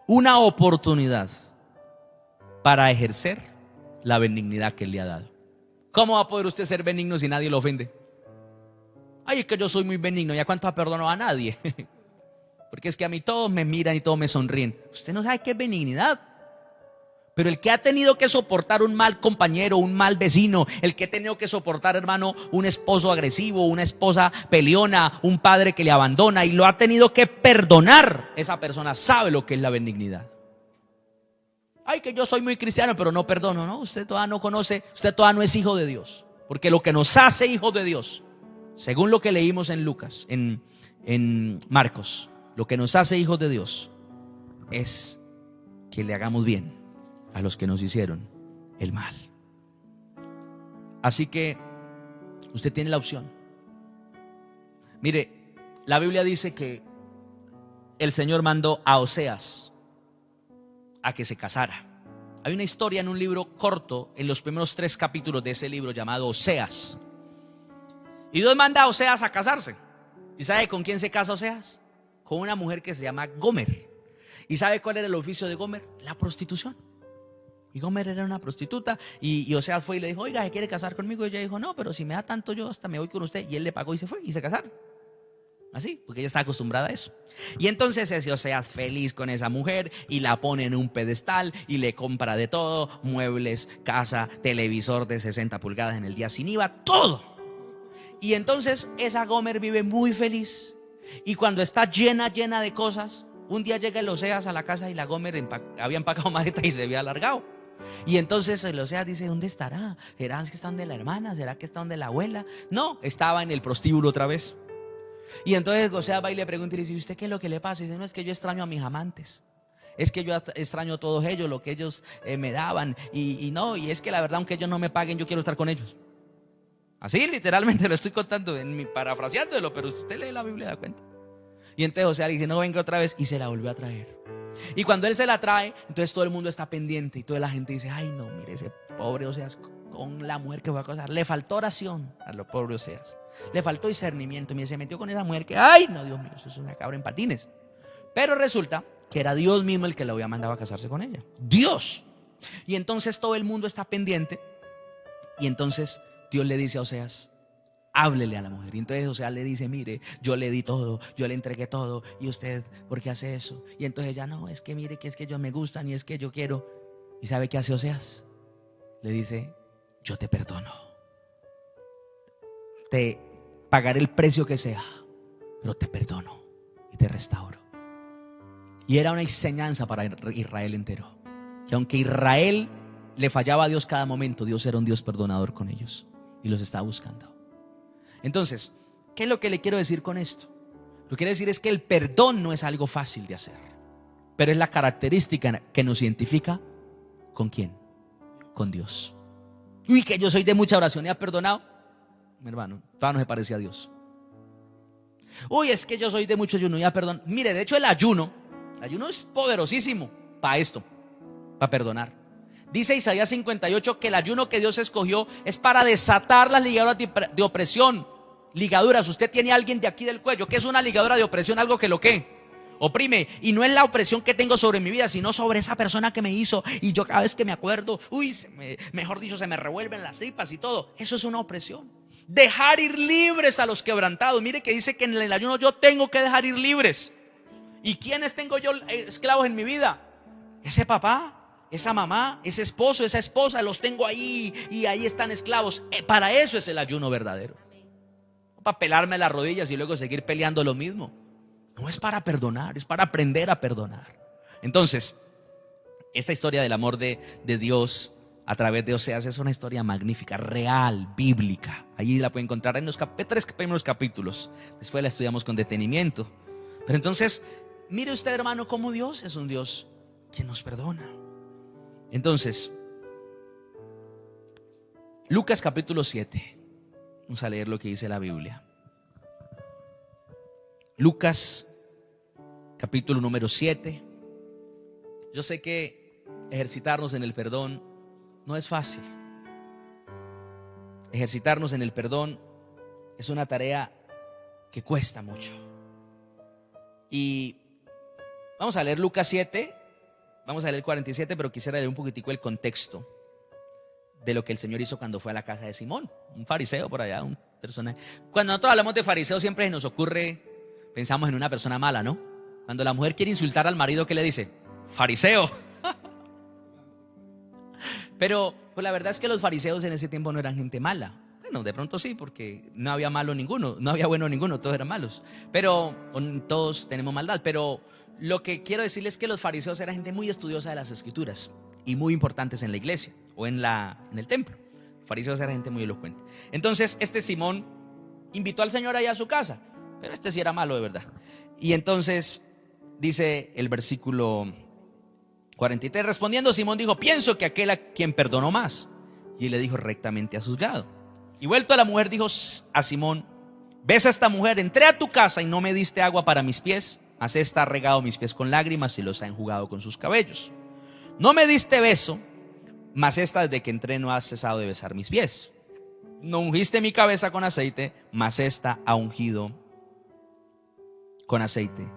Una oportunidad para ejercer la benignidad que Él le ha dado. ¿Cómo va a poder usted ser benigno si nadie lo ofende? Ay, es que yo soy muy benigno, ¿ya cuánto perdono a nadie? Porque es que a mí todos me miran y todos me sonríen. Usted no sabe qué es benignidad. Pero el que ha tenido que soportar un mal compañero, un mal vecino, el que ha tenido que soportar, hermano, un esposo agresivo, una esposa peleona, un padre que le abandona y lo ha tenido que perdonar, esa persona sabe lo que es la benignidad. Ay, que yo soy muy cristiano, pero no perdono. No, usted todavía no conoce, usted todavía no es hijo de Dios. Porque lo que nos hace hijos de Dios, según lo que leímos en Lucas, en Marcos, lo que nos hace hijos de Dios es que le hagamos bien a los que nos hicieron el mal. Así que usted tiene la opción Mire, la Biblia dice que el Señor mandó a Oseas a que se casara. Hay una historia en un libro corto, en los primeros 3 capítulos de ese libro, llamado Oseas. Y Dios manda a Oseas a casarse. ¿Y sabe con quién se casa Oseas? Con una mujer que se llama Gomer. ¿Y sabe cuál era el oficio de Gomer? La prostitución. Y Gomer era una prostituta. Y Oseas fue y le dijo: oiga, ¿se quiere casar conmigo? Y ella dijo: no, pero si me da tanto, yo hasta me voy con usted. Y él le pagó y se fue y se casaron. Así, porque ella está acostumbrada a eso. Y entonces ese Oseas feliz con esa mujer, y la pone en un pedestal y le compra de todo: muebles, casa, televisor de 60 pulgadas en el día sin IVA, todo. Y entonces esa Gomer vive muy feliz. Y cuando está llena de cosas, un día llega el Oseas a la casa y la Gomer había empacado maleta y se había alargado. Y entonces el Oseas dice: ¿dónde estará? ¿Será que está donde la hermana? ¿Será que está donde la abuela? No, estaba en el prostíbulo otra vez. Y entonces Oseas va y le pregunta y le dice: ¿y usted qué es lo que le pasa? Y dice: no, es que yo extraño a mis amantes. Es que yo extraño a todos ellos, lo que ellos me daban. Y es que la verdad, aunque ellos no me paguen, yo quiero estar con ellos. Así literalmente lo estoy contando, parafraseándolo, pero usted lee la Biblia y da cuenta. Y entonces Oseas le dice: no, venga otra vez. Y se la volvió a traer. Y cuando él se la trae, entonces todo el mundo está pendiente. Y toda la gente dice: ay no, mire ese pobre Oseas con la mujer que fue a casar. Le faltó oración a los pobres Oseas. Le faltó discernimiento. Mire, se metió con esa mujer que, ay no, Dios mío, eso es una cabra en patines. Pero resulta que era Dios mismo el que le había mandado a casarse con ella. Dios. Y entonces todo el mundo está pendiente. Y entonces Dios le dice a Oseas: háblele a la mujer. Y entonces Oseas le dice: mire, yo le di todo, yo le entregué todo, y usted, ¿por qué hace eso? Y entonces ella: no, es que mire, que es que ellos me gustan y es que yo quiero. ¿Y sabe qué hace Oseas? Le dice: yo te perdono, te pagaré el precio que sea, pero te perdono y te restauro. Y era una enseñanza para Israel entero, que aunque Israel le fallaba a Dios cada momento, Dios era un Dios perdonador con ellos y los estaba buscando. Entonces, ¿qué es lo que le quiero decir con esto? Lo que quiero decir es que el perdón no es algo fácil de hacer, pero es la característica que nos identifica ¿con quién? Con Dios. Uy, que yo soy de mucha oración y ha perdonado. Mi hermano, todavía no se parece a Dios. Uy, es que yo soy de mucho ayuno y ha perdonado. Mire, de hecho el ayuno es poderosísimo para esto, para perdonar. Dice Isaías 58 que el ayuno que Dios escogió es para desatar las ligaduras de opresión. Ligaduras, usted tiene a alguien de aquí del cuello. ¿Qué es una ligadura de opresión? Algo que lo oprime. Y no es la opresión que tengo sobre mi vida, sino sobre esa persona que me hizo. Y yo cada vez que me acuerdo, mejor dicho, se me revuelven las tripas y todo. Eso es una opresión. Dejar ir libres a los quebrantados. Mire que dice que en el ayuno yo tengo que dejar ir libres. ¿Y quiénes tengo yo esclavos en mi vida? Ese papá, esa mamá, ese esposo, esa esposa, los tengo ahí y ahí están esclavos. Para eso es el ayuno verdadero. No para pelarme las rodillas y luego seguir peleando lo mismo. No es para perdonar, es para aprender a perdonar. Entonces, esta historia del amor de Dios a través de Oseas es una historia magnífica, real, bíblica. Allí la puede encontrar en los 3 primeros capítulos. Después la estudiamos con detenimiento. Pero entonces, mire usted, hermano, cómo Dios es un Dios que nos perdona. Entonces, Lucas capítulo 7. Vamos a leer lo que dice la Biblia. Lucas capítulo número 7. Yo sé que ejercitarnos en el perdón no es fácil. Ejercitarnos en el perdón es una tarea que cuesta mucho. Y vamos a leer Lucas 7, vamos a leer 47, pero quisiera leer un poquitico el contexto de lo que el Señor hizo cuando fue a la casa de Simón, un fariseo por allá, un personaje. Cuando nosotros hablamos de fariseo siempre nos ocurre, pensamos en una persona mala, ¿no? Cuando la mujer quiere insultar al marido, ¿qué le dice? Fariseo. Pero pues la verdad es que los fariseos en ese tiempo no eran gente mala. Bueno, de pronto sí, porque no había malo ninguno, no había bueno ninguno, todos eran malos. Pero todos tenemos maldad. Pero lo que quiero decirles es que los fariseos eran gente muy estudiosa de las escrituras y muy importantes en la iglesia o en el templo. Los fariseos eran gente muy elocuente. Entonces este Simón invitó al Señor allá a su casa, pero este sí era malo de verdad. Y entonces dice el versículo 43, respondiendo Simón dijo: pienso que aquel a quien perdonó más. Y él le dijo: rectamente has juzgado. Y vuelto a la mujer dijo a Simón: ¿Ves a esta mujer? Entré a tu casa y no me diste agua para mis pies, mas esta ha regado mis pies con lágrimas y los ha enjugado con sus cabellos. No me diste beso, mas esta desde que entré no ha cesado de besar mis pies. No ungiste mi cabeza con aceite, mas esta ha ungido con aceite,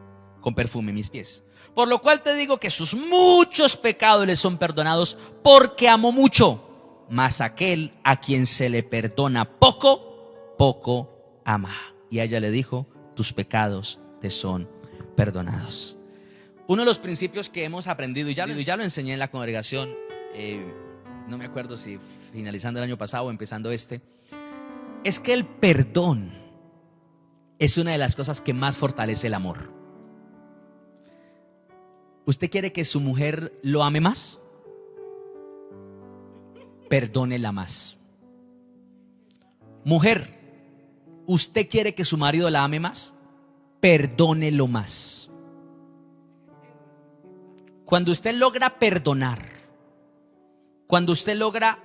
con perfume mis pies. Por lo cual te digo que sus muchos pecados le son perdonados, porque amó mucho. Mas aquel a quien se le perdona poco, poco ama. Y ella le dijo: tus pecados te son perdonados. Uno de los principios que hemos aprendido, y ya lo enseñé en la congregación, no me acuerdo si finalizando el año pasado o empezando este, es que el perdón es una de las cosas que más fortalece el amor. ¿Usted quiere que su mujer lo ame más? Perdónela más. Mujer, ¿usted quiere que su marido la ame más? Perdónelo más. Cuando usted logra perdonar, cuando usted logra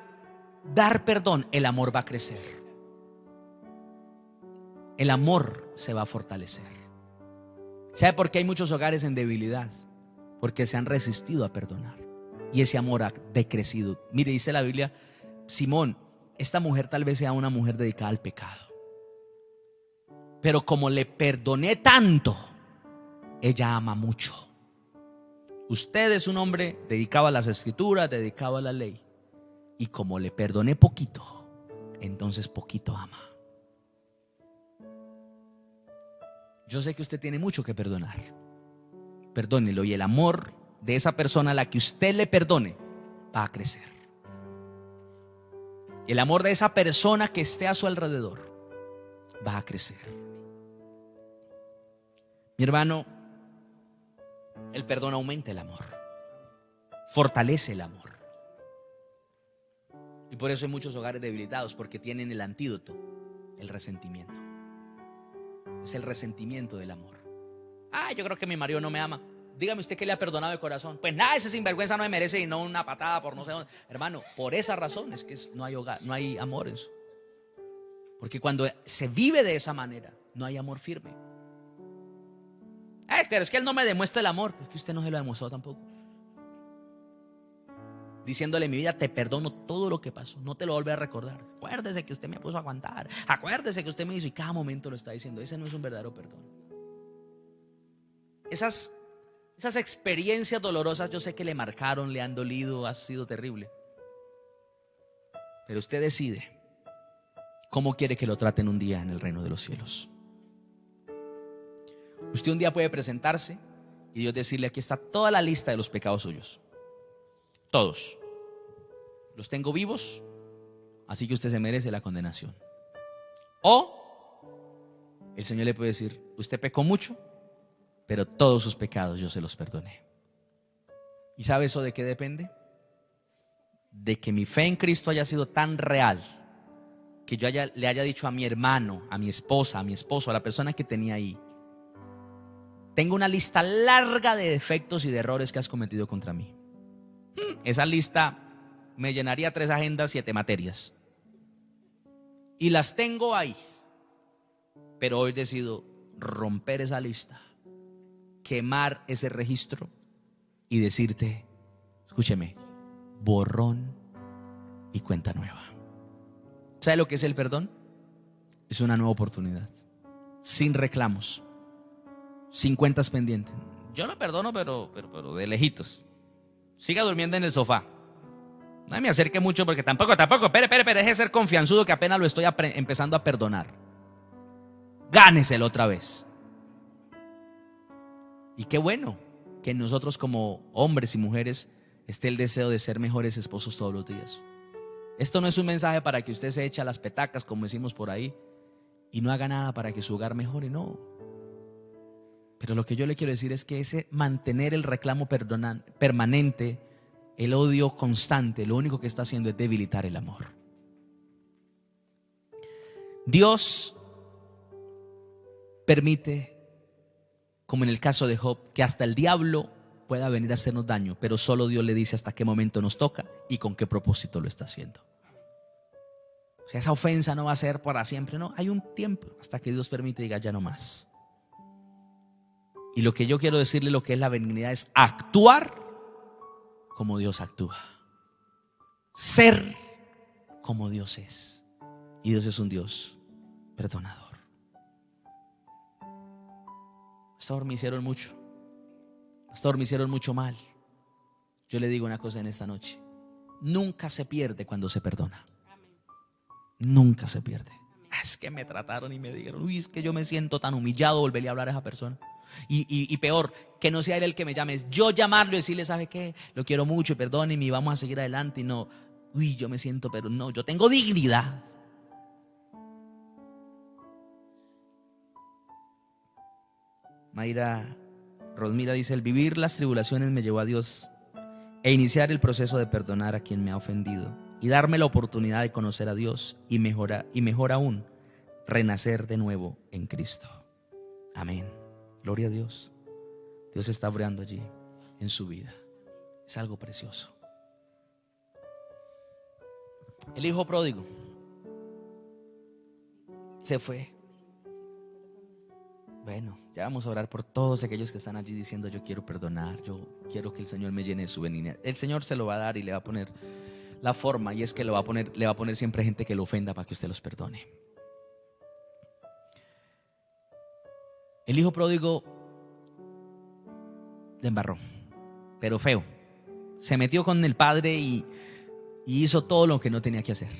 dar perdón, el amor va a crecer. El amor se va a fortalecer. ¿Sabe por qué hay muchos hogares en debilidad? Porque se han resistido a perdonar y ese amor ha decrecido. Mire, dice la Biblia, Simón, esta mujer tal vez sea una mujer dedicada al pecado, pero como le perdoné tanto, ella ama mucho. Usted es un hombre dedicado a las escrituras, dedicado a la ley, y como le perdoné poquito, entonces poquito ama. Yo sé que usted tiene mucho que perdonar. Perdónelo, y el amor de esa persona a la que usted le perdone va a crecer. El amor de esa persona que esté a su alrededor va a crecer. Mi hermano, el perdón aumenta el amor, fortalece el amor. Y por eso hay muchos hogares debilitados, porque tienen el antídoto, el resentimiento. Es el resentimiento del amor. Yo creo que mi marido no me ama. Dígame usted que le ha perdonado de corazón. Pues nada, ese sinvergüenza no me merece y no una patada por no sé dónde. Hermano, por esa razón es que no hay hogar, no hay amor en eso. Porque cuando se vive de esa manera, no hay amor firme. Pero es que él no me demuestra el amor. Es que usted no se lo ha demostrado tampoco. Diciéndole: mi vida, te perdono todo lo que pasó, no te lo volveré a recordar. Acuérdese que usted me puso a aguantar, acuérdese que usted me hizo, y cada momento lo está diciendo. Ese no es un verdadero perdón. Esas experiencias dolorosas yo sé que le marcaron, le han dolido, ha sido terrible. Pero usted decide cómo quiere que lo traten un día en el reino de los cielos. Usted un día puede presentarse y Dios decirle: aquí está toda la lista de los pecados suyos. Todos. Los tengo vivos, así que usted se merece la condenación. O el Señor le puede decir: usted pecó mucho, pero todos sus pecados yo se los perdoné. ¿Y sabe eso de qué depende? De que mi fe en Cristo haya sido tan real, que yo le haya dicho a mi hermano, a mi esposa, a mi esposo, a la persona que tenía ahí: tengo una lista larga de defectos y de errores que has cometido contra mí. Esa lista me llenaría 3 agendas, 7 materias. Y las tengo ahí. Pero hoy decido romper esa lista, quemar ese registro y decirte: escúcheme, borrón y cuenta nueva. ¿Sabe lo que es el perdón? Es una nueva oportunidad, sin reclamos, sin cuentas pendientes. Yo lo perdono, pero de lejitos. Siga durmiendo en el sofá. No me acerque mucho, porque tampoco, espere, deje de ser confianzudo, que apenas lo estoy empezando a perdonar. Gáneselo otra vez. Y qué bueno que en nosotros como hombres y mujeres esté el deseo de ser mejores esposos todos los días. Esto no es un mensaje para que usted se eche a las petacas, como decimos por ahí, y no haga nada para que su hogar mejore, no. Pero lo que yo le quiero decir es que ese mantener el reclamo permanente, el odio constante, lo único que está haciendo es debilitar el amor. Dios permite, como en el caso de Job, que hasta el diablo pueda venir a hacernos daño, pero solo Dios le dice hasta qué momento nos toca y con qué propósito lo está haciendo. O sea, esa ofensa no va a ser para siempre, no. Hay un tiempo hasta que Dios permite y diga ya no más. Y lo que yo quiero decirle, lo que es la benignidad, es actuar como Dios actúa. Ser como Dios es. Y Dios es un Dios perdonador. Pastor, me hicieron mucho. Pastor, me hicieron mucho mal. Yo le digo una cosa en esta noche. Nunca se pierde cuando se perdona. Nunca se pierde. Es que me trataron y me dijeron, uy, es que yo me siento tan humillado volverle a hablar a esa persona. Y peor, que no sea él el que me llame, es yo llamarlo y decirle, ¿sabe qué? Lo quiero mucho, perdóneme y vamos a seguir adelante. Y no, uy, yo me siento, pero no, yo tengo dignidad. Mayra Rosmira dice, el vivir las tribulaciones me llevó a Dios e iniciar el proceso de perdonar a quien me ha ofendido y darme la oportunidad de conocer a Dios y mejor aún, renacer de nuevo en Cristo. Amén. Gloria a Dios. Dios está obrando allí en su vida. Es algo precioso. El hijo pródigo se fue. Bueno, ya vamos a orar por todos aquellos que están allí diciendo yo quiero perdonar, yo quiero que el Señor me llene de su benignidad. El Señor se lo va a dar y le va a poner la forma, y es que le va a poner siempre gente que lo ofenda para que usted los perdone. El hijo pródigo le embarró, pero feo. Se metió con el padre y hizo todo lo que no tenía que hacer.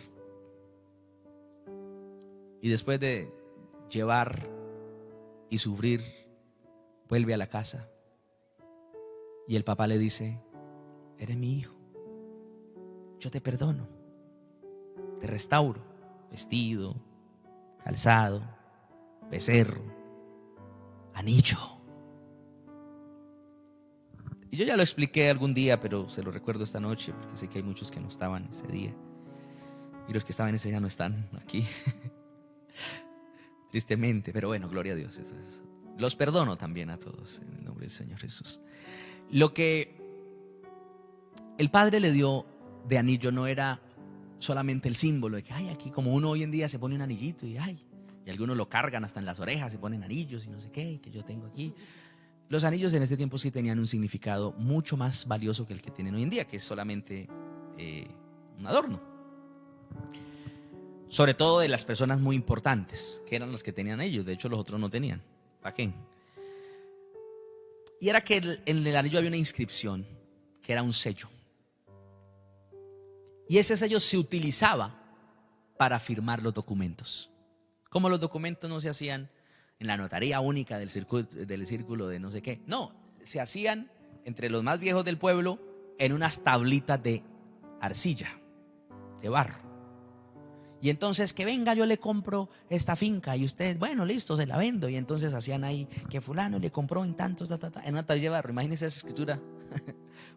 Y después de llevar y sufrir, vuelve a la casa y el papá le dice, eres mi hijo, yo te perdono, te restauro, vestido, calzado, becerro, anillo. Y yo ya lo expliqué algún día, pero se lo recuerdo esta noche porque sé que hay muchos que no estaban ese día y los que estaban ese día no están aquí. Tristemente, pero bueno, gloria a Dios. Eso. Los perdono también a todos en el nombre del Señor Jesús. Lo que el padre le dio de anillo no era solamente el símbolo de que ay, aquí como uno hoy en día se pone un anillito y algunos lo cargan hasta en las orejas, se ponen anillos y no sé qué, que yo tengo aquí. Los anillos en este tiempo sí tenían un significado mucho más valioso que el que tienen hoy en día, que es solamente un adorno. Sobre todo de las personas muy importantes, que eran los que tenían ellos. De hecho, los otros no tenían. ¿Para qué? Y era que en el anillo había una inscripción, que era un sello. Y ese sello se utilizaba para firmar los documentos. Como los documentos no se hacían en la notaría única del círculo de no sé qué. No, se hacían entre los más viejos del pueblo en unas tablitas de arcilla, de barro. Y entonces que venga, yo le compro esta finca y usted, bueno, listo, se la vendo. Y entonces hacían ahí que fulano le compró en tantos, en una tablilla de barro. Imagínense esa escritura,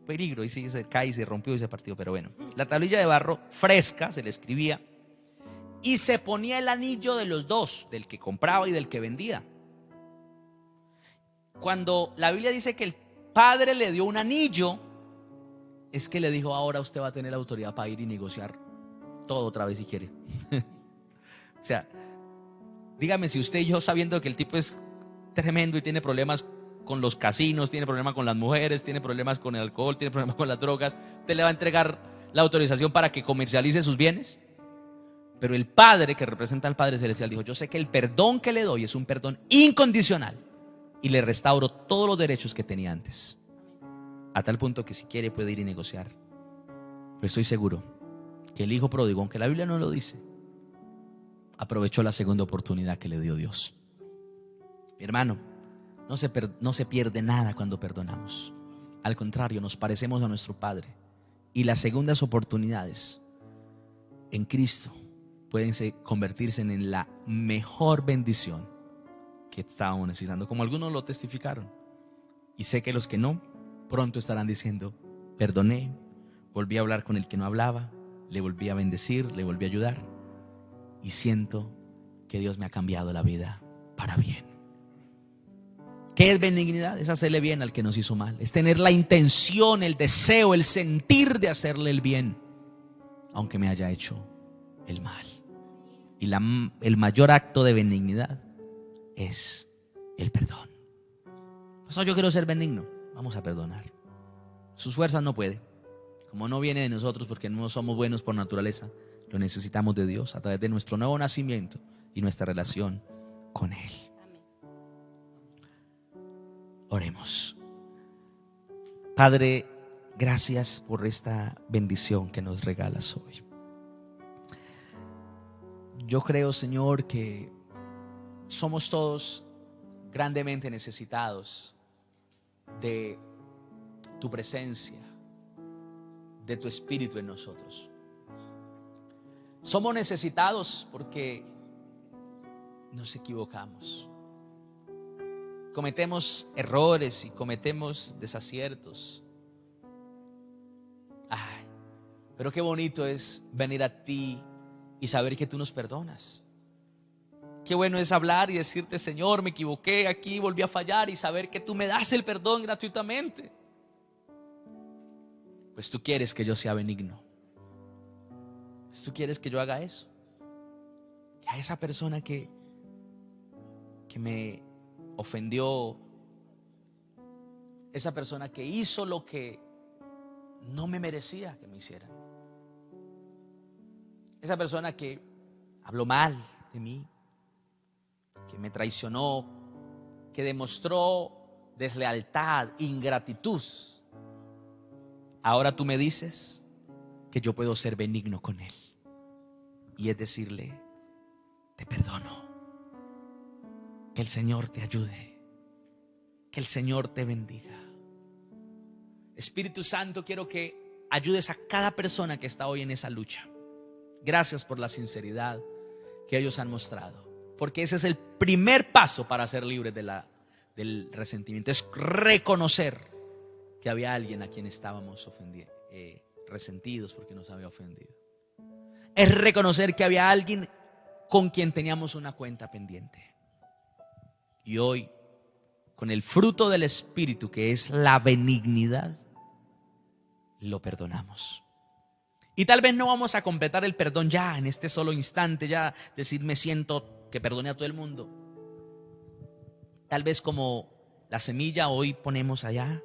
peligro, y sí, se cae y se rompió y se partió. Pero bueno, la tablilla de barro fresca se le escribía y se ponía el anillo de los dos, del que compraba y del que vendía. Cuando la Biblia dice que el padre le dio un anillo, es que le dijo, ahora usted va a tener la autoridad para ir y negociar todo otra vez si quiere. O sea, dígame si usted y yo, sabiendo que el tipo es tremendo y tiene problemas con los casinos, tiene problemas con las mujeres, tiene problemas con el alcohol, tiene problemas con las drogas, ¿usted le va a entregar la autorización para que comercialice sus bienes? Pero el Padre, que representa al Padre Celestial, dijo, yo sé que el perdón que le doy es un perdón incondicional y le restauro todos los derechos que tenía antes, a tal punto que si quiere puede ir y negociar. Pero estoy seguro que el hijo pródigo, aunque la Biblia no lo dice, aprovechó la segunda oportunidad que le dio Dios. Mi hermano, no se pierde nada cuando perdonamos. Al contrario, nos parecemos a nuestro Padre. Y las segundas oportunidades en Cristo pueden convertirse en la mejor bendición que estábamos necesitando, como algunos lo testificaron. Y sé que los que no, pronto estarán diciendo, perdoné, volví a hablar con el que no hablaba, le volví a bendecir, le volví a ayudar y siento que Dios me ha cambiado la vida para bien. ¿Qué es benignidad? Es hacerle bien al que nos hizo mal, es tener la intención, el deseo, el sentir de hacerle el bien, aunque me haya hecho el mal. Y el mayor acto de benignidad es el perdón. Pues yo quiero ser benigno. Vamos a perdonar. Sus fuerzas no puede. Como no viene de nosotros porque no somos buenos por naturaleza, lo necesitamos de Dios a través de nuestro nuevo nacimiento y nuestra relación con Él. Oremos. Padre, gracias por esta bendición que nos regalas hoy. Yo creo, Señor, que somos todos grandemente necesitados de tu presencia, de tu Espíritu en nosotros. Somos necesitados porque nos equivocamos. Cometemos errores y cometemos desaciertos. Ay, pero qué bonito es venir a ti y saber que tú nos perdonas. Qué bueno es hablar y decirte: Señor, me equivoqué aquí, volví a fallar, y saber que tú me das el perdón gratuitamente. Pues tú quieres que yo sea benigno. Pues tú quieres que yo haga eso. Que a esa persona que me ofendió, esa persona que hizo lo que no me merecía que me hicieran, esa persona que habló mal de mí, que me traicionó, que demostró deslealtad, ingratitud, ahora tú me dices que yo puedo ser benigno con él. Y es decirle: te perdono. Que el Señor te ayude. Que el Señor te bendiga. Espíritu Santo, quiero que ayudes a cada persona que está hoy en esa lucha. Gracias por la sinceridad que ellos han mostrado, porque ese es el primer paso para ser libres del resentimiento. Es reconocer que había alguien a quien estábamos resentidos porque nos había ofendido. Es reconocer que había alguien con quien teníamos una cuenta pendiente. Y hoy, con el fruto del Espíritu, que es la benignidad, lo perdonamos. Y tal vez no vamos a completar el perdón ya en este solo instante, ya decir: me siento que perdoné a todo el mundo. Tal vez como la semilla, hoy ponemos allá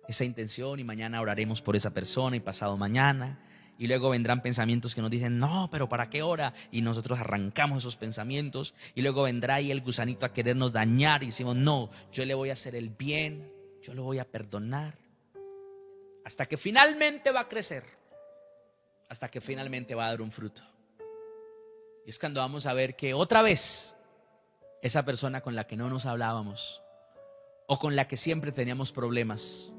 esa intención y mañana oraremos por esa persona y pasado mañana. Y luego vendrán pensamientos que nos dicen: no, pero ¿para qué hora? Y nosotros arrancamos esos pensamientos. Y luego vendrá ahí el gusanito a querernos dañar y decimos: no, yo le voy a hacer el bien, yo lo voy a perdonar. Hasta que finalmente va a crecer, hasta que finalmente va a dar un fruto. Y es cuando vamos a ver que otra vez esa persona con la que no nos hablábamos, o con la que siempre teníamos problemas,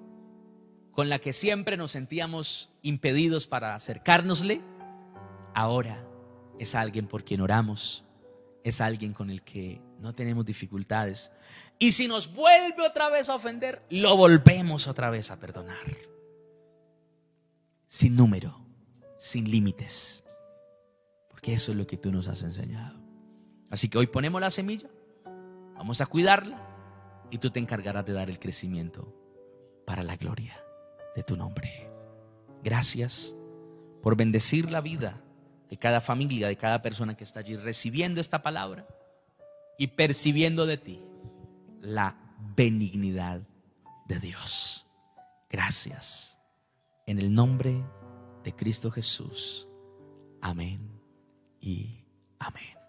con la que siempre nos sentíamos impedidos para acercárnosle, ahora es alguien por quien oramos, es alguien con el que no tenemos dificultades. Y si nos vuelve otra vez a ofender, lo volvemos otra vez a perdonar. Sin número, sin límites, porque eso es lo que tú nos has enseñado. Así que hoy ponemos la semilla, vamos a cuidarla, y tú te encargarás de dar el crecimiento para la gloria de tu nombre. Gracias por bendecir la vida de cada familia, de cada persona que está allí recibiendo esta palabra y percibiendo de ti la benignidad de Dios. Gracias. En el nombre de Cristo Jesús. Amén y amén.